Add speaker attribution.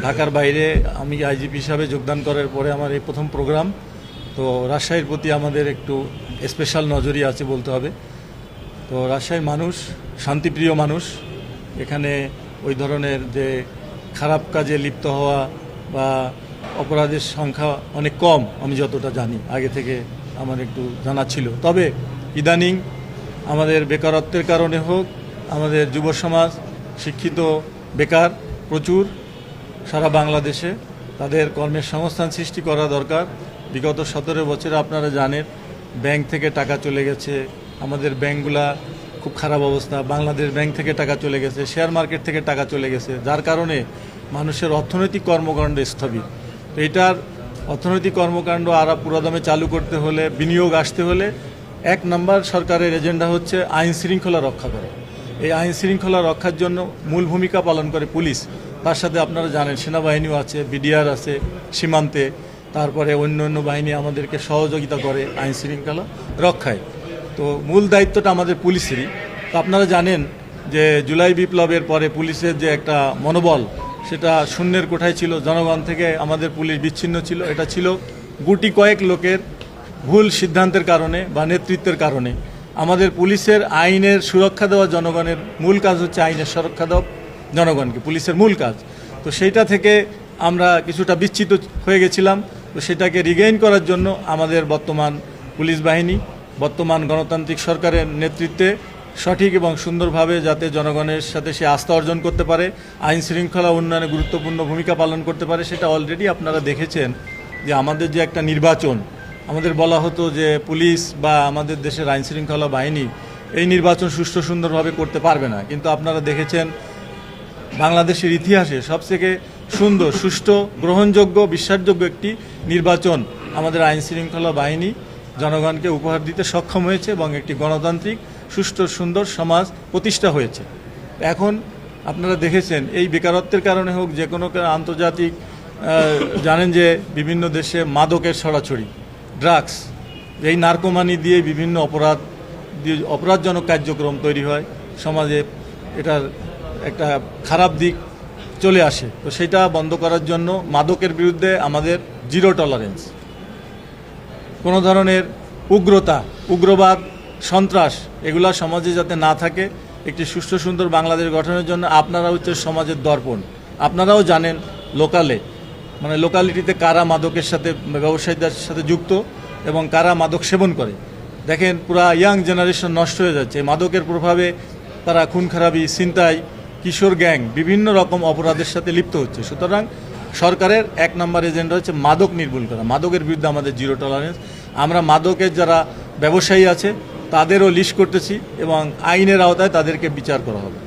Speaker 1: ঢাকার বাইরে আমি আইজিপি হিসাবে যোগদান করার পরে আমার এই প্রথম প্রোগ্রাম। তো রাজশাহীর প্রতি আমাদের একটু স্পেশাল নজরই আছে বলতে হবে। তো রাজশাহীর মানুষ শান্তিপ্রিয় মানুষ, এখানে ওই ধরনের যে খারাপ কাজে লিপ্ত হওয়া বা অপরাধের সংখ্যা অনেক কম, আমি যতটা জানি, আগে থেকে আমার একটু জানা ছিল। তবে ইদানিং আমাদের বেকারত্বের কারণে হোক, আমাদের যুব সমাজ শিক্ষিত বেকার প্রচুর সারা বাংলাদেশে, তাদের কর্মের সংস্থান সৃষ্টি করা দরকার। বিগত 17 বছরে আপনারা জানেন ব্যাংক থেকে টাকা চলে গেছে, আমাদের ব্যাংকগুলা খুব খারাপ অবস্থা, বাংলাদেশ ব্যাংক থেকে টাকা চলে গেছে, শেয়ার মার্কেট থেকে টাকা চলে গেছে, যার কারণে মানুষের অর্থনৈতিক কর্মকাণ্ড স্থবির। তো এটার অর্থনৈতিক কর্মকাণ্ড আরও পুরোদমে চালু করতে হলে, বিনিয়োগ আসতে হলে 1 নম্বর সরকারের এজেন্ডা হচ্ছে আইন শৃঙ্খলা রক্ষা করা। এই আইন শৃঙ্খলা রক্ষার জন্য মূল ভূমিকা পালন করে পুলিশ, তার সাথে আপনারা জানেন সেনাবাহিনীও আছে, বিডিআর আছে সীমান্তে, তারপরে অন্য অন্য বাহিনী আমাদেরকে সহযোগিতা করে আইন শৃঙ্খলা রক্ষায়। তো মূল দায়িত্বটা আমাদের পুলিশেরই। তো আপনারা জানেন যে জুলাই বিপ্লবের পরে পুলিশের যে একটা মনোবল, সেটা শূন্যের কোঠায় ছিল, জনগণ থেকে আমাদের পুলিশ বিচ্ছিন্ন ছিল। এটা ছিল গুটি কয়েক লোকের ভুল সিদ্ধান্তের কারণে বা নেতৃত্বের কারণে। আমাদের পুলিশের আইনের সুরক্ষা দেওয়া, জনগণের মূল কাজ হচ্ছে আইনের সুরক্ষা দেওয়া জনগণকে, পুলিশের মূল কাজ। তো সেইটা থেকে আমরা কিছুটা বিচ্ছিন্ন হয়ে গেছিলাম। তো সেটাকে রিগেইন করার জন্য আমাদের বর্তমান পুলিশ বাহিনী, বর্তমান গণতান্ত্রিক সরকারের নেতৃত্বে সঠিক এবং সুন্দরভাবে যাতে জনগণের সাথে সে আস্থা অর্জন করতে পারে, আইন শৃঙ্খলা উন্নয়নে গুরুত্বপূর্ণ ভূমিকা পালন করতে পারে, সেটা অলরেডি আপনারা দেখেছেন যে আমাদের যে একটা নির্বাচন, আমাদের বলা হতো যে পুলিশ বা আমাদের দেশের আইন শৃঙ্খলা বাহিনী এই নির্বাচন সুষ্ঠু সুন্দরভাবে করতে পারবে না, কিন্তু আপনারা দেখেছেন বাংলাদেশের ইতিহাসে সবথেকে সুন্দর, সুষ্ঠু, গ্রহণযোগ্য, বিশ্বাসযোগ্য একটি নির্বাচন আমাদের আইন শৃঙ্খলা বাহিনী জনগণকে উপহার দিতে সক্ষম হয়েছে এবং একটি গণতান্ত্রিক সুষ্ঠু সুন্দর সমাজ প্রতিষ্ঠা হয়েছে। এখন আপনারা দেখেছেন এই বেকারত্বের কারণে হোক, যে কোনো আন্তর্জাতিক জানেন যে বিভিন্ন দেশে মাদকের ছড়াছড়ি, ড্রাগস, এই নার্কোমানি দিয়ে বিভিন্ন অপরাধজনক কার্যক্রম তৈরি হয় সমাজে, এটার একটা খারাপ দিক চলে আসে। তো সেটা বন্ধ করার জন্য মাদকের বিরুদ্ধে আমাদের জিরো টলারেন্স, কোনো ধরনের উগ্রতা, উগ্রবাদ, সন্ত্রাস এগুলা সমাজে যাতে না থাকে, একটি সুষ্ঠু সুন্দর বাংলাদেশ গঠনের জন্য আপনারা হচ্ছে সমাজের দর্পণ। আপনারাও জানেন লোকালিটিতে কারা মাদকের সাথে, ব্যবসায়ীদের সাথে যুক্ত এবং কারা মাদক সেবন করে। দেখেন পুরা ইয়াং জেনারেশন নষ্ট হয়ে যাচ্ছে মাদকের প্রভাবে, তারা খুন খারাপি, ছিনতাই, কিশোর গ্যাং, বিভিন্ন রকম অপরাধের সাথে লিপ্ত হচ্ছে। সুতরাং সরকারের 1 নম্বর এজেন্ডা হচ্ছে মাদক নির্মূল করা, মাদকের বিরুদ্ধে আমাদের জিরো টলারেন্স। আমরা মাদকের যারা ব্যবসায়ী আছে তাদেরও লিস্ট করতেছি এবং আইনের আওতায় তাদেরকে বিচার করা হবে।